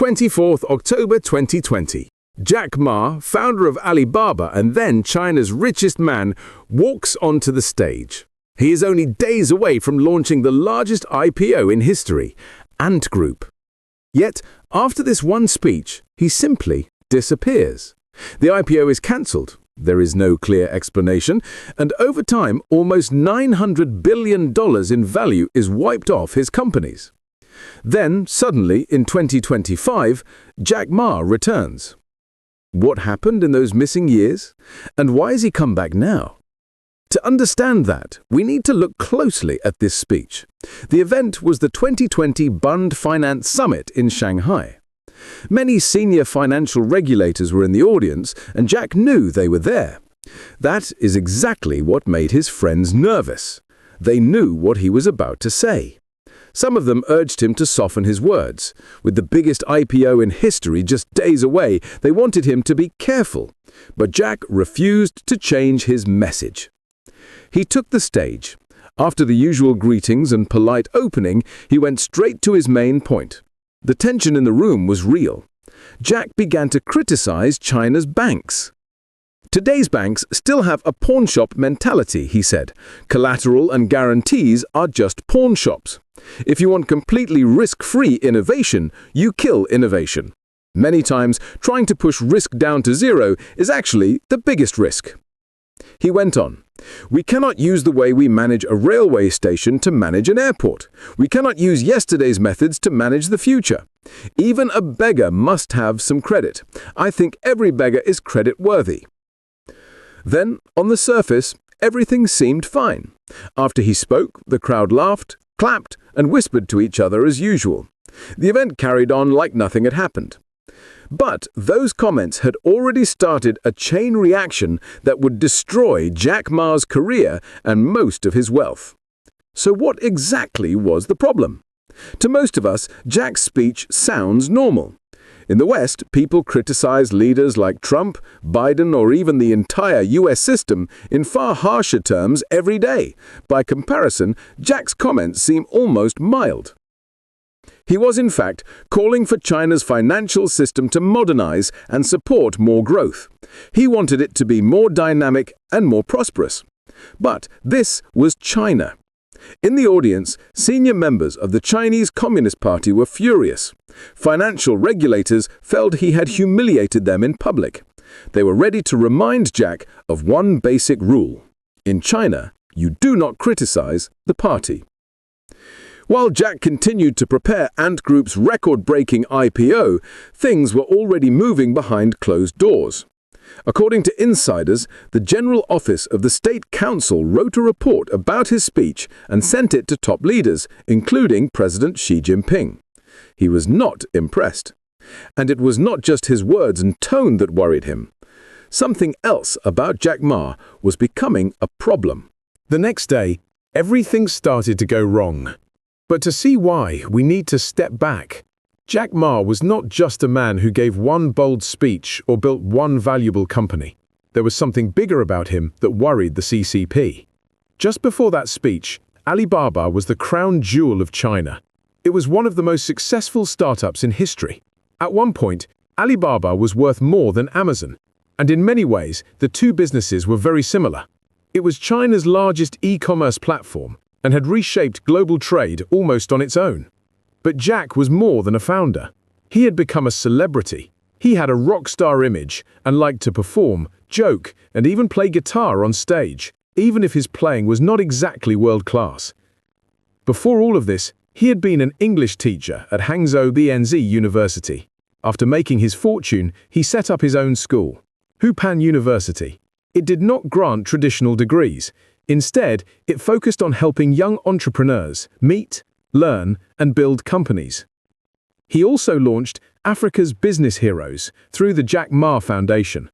24th October 2020. Jack Ma, founder of Alibaba and then China's richest man, walks onto the stage. He is only days away from launching the largest IPO in history, Ant Group. Yet, after this one speech, he simply disappears. The IPO is cancelled. There is no clear explanation, and over time, almost $900 billion in value is wiped off his companies. Then, suddenly, in 2025, Jack Ma returns. What happened in those missing years? And why has he come back now? To understand that, we need to look closely at this speech. The event was the 2020 Bund Summit in Shanghai. Many senior financial regulators were in the audience, and Jack knew they were there. That is exactly what made his friends nervous. They knew what he was about to say. Some of them urged him to soften his words. With the biggest IPO in history just days away, they wanted him to be careful. But Jack refused to change his message. He took the stage. After the usual greetings and polite opening, he went straight to his main point. The tension in the room was real. Jack began to criticize China's banks. Today's banks still have a pawnshop mentality, he said. Collateral and guarantees are just pawn shops. If you want completely risk-free innovation, you kill innovation. Many times, trying to push risk down to zero is actually the biggest risk. He went on. We cannot use the way we manage a railway station to manage an airport. We cannot use yesterday's methods to manage the future. Even a beggar must have some credit. I think every beggar is credit-worthy. Then, on the surface, everything seemed fine. After he spoke, the crowd laughed, clapped, and whispered to each other as usual. The event carried on like nothing had happened. But those comments had already started a chain reaction that would destroy Jack Ma's career and most of his wealth. So what exactly was the problem? To most of us, Jack's speech sounds normal. In the West, people criticize leaders like Trump, Biden, or even the entire US system in far harsher terms every day. By comparison, Jack's comments seem almost mild. He was, in fact, calling for China's financial system to modernize and support more growth. He wanted it to be more dynamic and more prosperous. But this was China. In the audience, senior members of the Chinese Communist Party were furious. Financial regulators felt he had humiliated them in public. They were ready to remind Jack of one basic rule. In China, you do not criticize the party. While Jack continued to prepare Ant Group's record-breaking IPO, things were already moving behind closed doors. According to insiders, the General Office of the State Council wrote a report about his speech and sent it to top leaders, including President Xi Jinping. He was not impressed. And it was not just his words and tone that worried him. Something else about Jack Ma was becoming a problem. The next day, everything started to go wrong. But to see why, we need to step back. Jack Ma was not just a man who gave one bold speech or built one valuable company. There was something bigger about him that worried the CCP. Just before that speech, Alibaba was the crown jewel of China. It was one of the most successful startups in history. At one point, Alibaba was worth more than Amazon, and in many ways, the two businesses were very similar. It was China's largest e-commerce platform and had reshaped global trade almost on its own. But Jack was more than a founder. He had become a celebrity. He had a rock star image and liked to perform, joke, and even play guitar on stage, even if his playing was not exactly world-class. Before all of this, he had been an English teacher at Hangzhou BNZ University. After making his fortune, he set up his own school, Hupan University. It did not grant traditional degrees. Instead, it focused on helping young entrepreneurs meet, learn, and build companies. He also launched Africa's Business Heroes through the Jack Ma Foundation.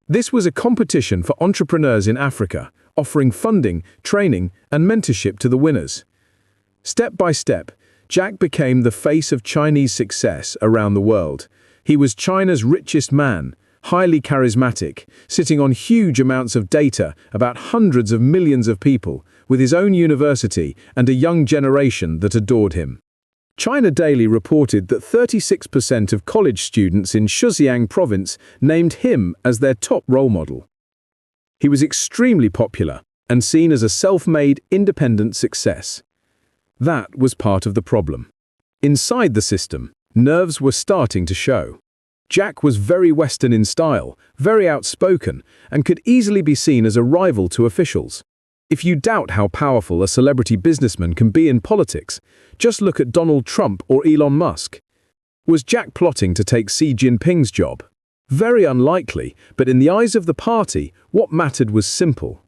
This was a competition for entrepreneurs in Africa, offering funding, training, and mentorship to the winners. Step by step, Jack became the face of Chinese success around the world. He was China's richest man, highly charismatic, sitting on huge amounts of data about hundreds of millions of people, with his own university and a young generation that adored him. China Daily reported that 36% of college students in Zhejiang province named him as their top role model. He was extremely popular and seen as a self-made, independent success. That was part of the problem. Inside the system, nerves were starting to show. Jack was very Western in style, very outspoken, and could easily be seen as a rival to officials. If you doubt how powerful a celebrity businessman can be in politics, just look at Donald Trump or Elon Musk. Was Jack plotting to take Xi Jinping's job? Very unlikely, but in the eyes of the party, what mattered was simple.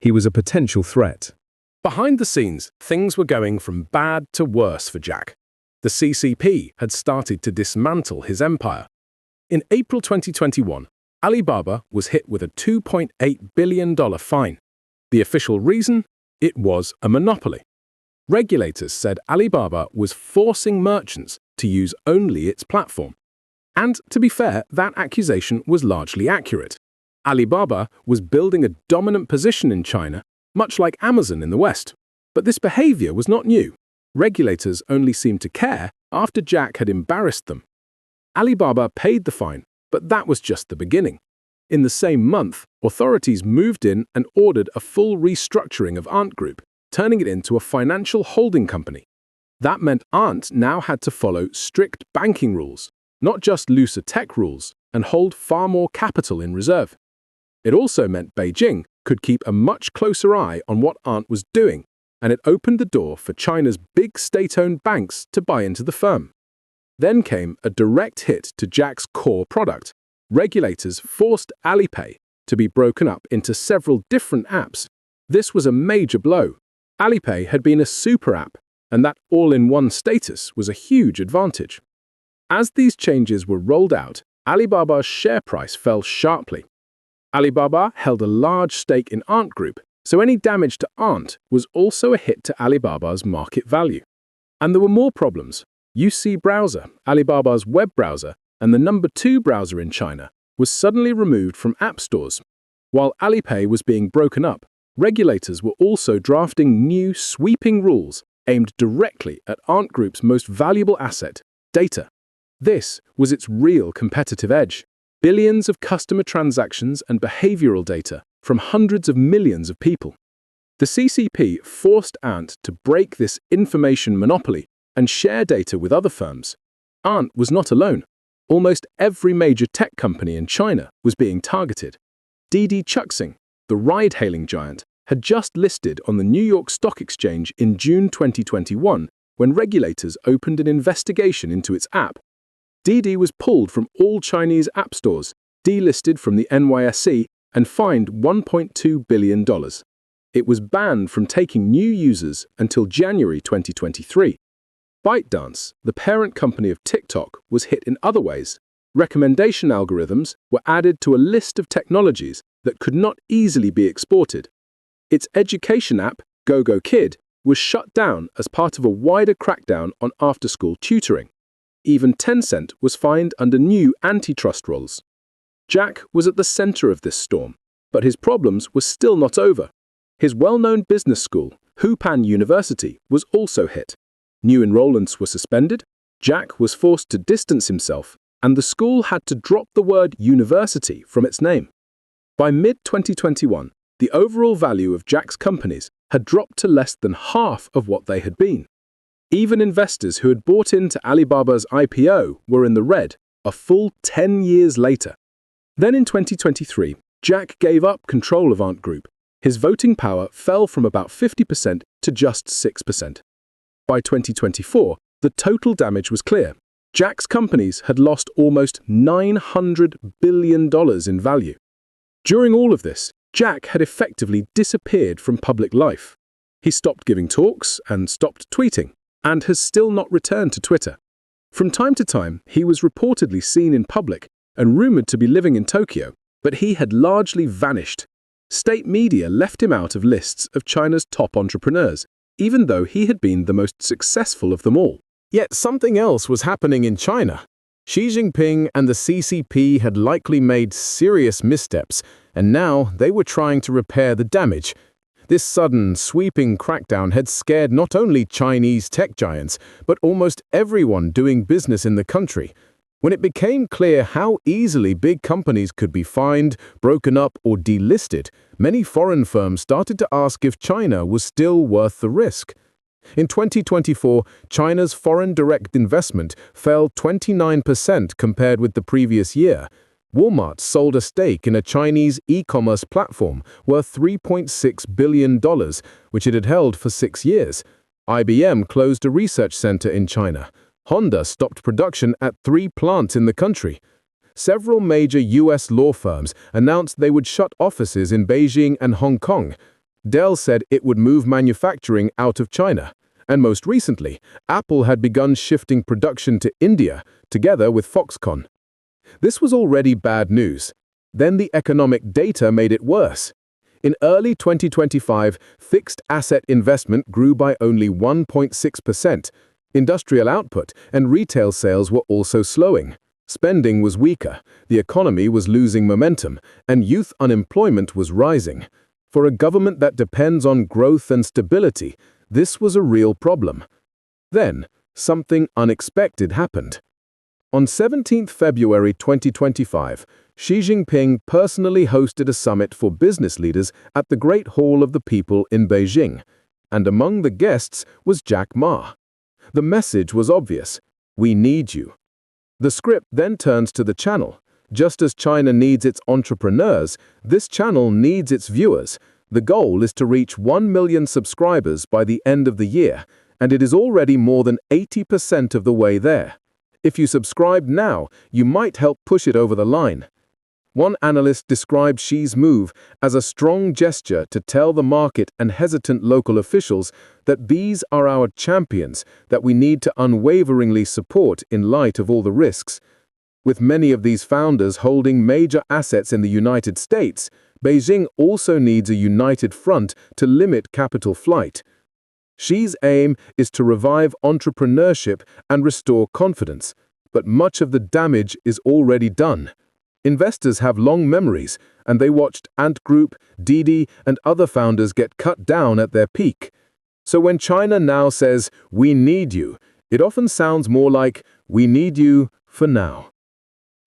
He was a potential threat. Behind the scenes, things were going from bad to worse for Jack. The CCP had started to dismantle his empire. In April 2021, Alibaba was hit with a $2.8 billion fine. The official reason? It was a monopoly. Regulators said Alibaba was forcing merchants to use only its platform. And to be fair, that accusation was largely accurate. Alibaba was building a dominant position in China, much like Amazon in the West. But this behavior was not new. Regulators only seemed to care after Jack had embarrassed them. Alibaba paid the fine, but that was just the beginning. In the same month, authorities moved in and ordered a full restructuring of Ant Group, turning it into a financial holding company. That meant Ant now had to follow strict banking rules, not just looser tech rules, and hold far more capital in reserve. It also meant Beijing could keep a much closer eye on what Ant was doing, and it opened the door for China's big state-owned banks to buy into the firm. Then came a direct hit to Jack's core product. Regulators forced Alipay to be broken up into several different apps. This was a major blow. Alipay had been a super app, and that all-in-one status was a huge advantage. As these changes were rolled out, Alibaba's share price fell sharply. Alibaba held a large stake in Ant Group, so any damage to Ant was also a hit to Alibaba's market value. And there were more problems. UC Browser, Alibaba's web browser, and the number 2 browser in China, was suddenly removed from app stores. While Alipay was being broken up, regulators were also drafting new sweeping rules aimed directly at Ant Group's most valuable asset, data. This was its real competitive edge. Billions of customer transactions and behavioral data from hundreds of millions of people. The CCP forced Ant to break this information monopoly and share data with other firms. Ant was not alone. Almost every major tech company in China was being targeted. Didi Chuxing, the ride-hailing giant, had just listed on the New York Stock Exchange in June 2021 when regulators opened an investigation into its app. Didi was pulled from all Chinese app stores, delisted from the NYSE, and fined $1.2 billion. It was banned from taking new users until January 2023. ByteDance, the parent company of TikTok, was hit in other ways. Recommendation algorithms were added to a list of technologies that could not easily be exported. Its education app, GoGoKid, was shut down as part of a wider crackdown on after-school tutoring. Even Tencent was fined under new antitrust rules. Jack was at the center of this storm, but his problems were still not over. His well-known business school, Hupan University, was also hit. New enrollments were suspended, Jack was forced to distance himself, and the school had to drop the word university from its name. By mid-2021, the overall value of Jack's companies had dropped to less than half of what they had been. Even investors who had bought into Alibaba's IPO were in the red, a full 10 years later. Then in 2023, Jack gave up control of Ant Group. His voting power fell from about 50% to just 6%. By 2024, the total damage was clear. Jack's companies had lost almost $900 billion in value. During all of this, Jack had effectively disappeared from public life. He stopped giving talks and stopped tweeting, and has still not returned to Twitter. From time to time, he was reportedly seen in public and rumored to be living in Tokyo, but he had largely vanished. State media left him out of lists of China's top entrepreneurs, even though he had been the most successful of them all. Yet something else was happening in China. Xi Jinping and the CCP had likely made serious missteps, and now they were trying to repair the damage. This sudden, sweeping crackdown had scared not only Chinese tech giants, but almost everyone doing business in the country. When it became clear how easily big companies could be fined, broken up, or delisted, many foreign firms started to ask if China was still worth the risk. In 2024, China's foreign direct investment fell 29% compared with the previous year. Walmart sold a stake in a Chinese e-commerce platform worth $3.6 billion, which it had held for 6 years. IBM closed a research center in China. Honda stopped production at 3 plants in the country. Several major U.S. law firms announced they would shut offices in Beijing and Hong Kong. Dell said it would move manufacturing out of China. And most recently, Apple had begun shifting production to India, together with Foxconn. This was already bad news. Then the economic data made it worse. In early 2025, fixed asset investment grew by only 1.6%. Industrial output and retail sales were also slowing. Spending was weaker, the economy was losing momentum, and youth unemployment was rising. For a government that depends on growth and stability, this was a real problem. Then, something unexpected happened. On 17 February 2025, Xi Jinping personally hosted a summit for business leaders at the Great Hall of the People in Beijing, and among the guests was Jack Ma. The message was obvious: we need you. The script then turns to the channel. Just as China needs its entrepreneurs, this channel needs its viewers. The goal is to reach 1 million subscribers by the end of the year, and it is already more than 80% of the way there. If you subscribe now, you might help push it over the line. One analyst described Xi's move as a strong gesture to tell the market and hesitant local officials that these are our champions that we need to unwaveringly support in light of all the risks. With many of these founders holding major assets in the United States, Beijing also needs a united front to limit capital flight. Xi's aim is to revive entrepreneurship and restore confidence, but much of the damage is already done. Investors have long memories, and they watched Ant Group, Didi, and other founders get cut down at their peak. So when China now says, "We need you," it often sounds more like, "We need you for now."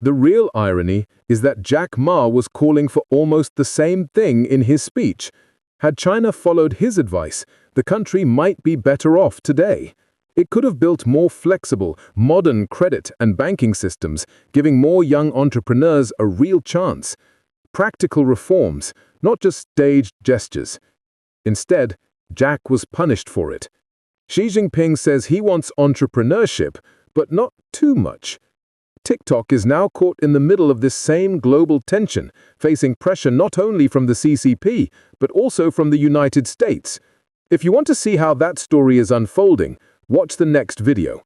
The real irony is that Jack Ma was calling for almost the same thing in his speech. Had China followed his advice, the country might be better off today. It could have built more flexible, modern credit and banking systems, giving more young entrepreneurs a real chance. Practical reforms, not just staged gestures. Instead, Jack was punished for it. Xi Jinping says he wants entrepreneurship, but not too much. TikTok is now caught in the middle of this same global tension, facing pressure not only from the CCP, but also from the United States. If you want to see how that story is unfolding, watch the next video.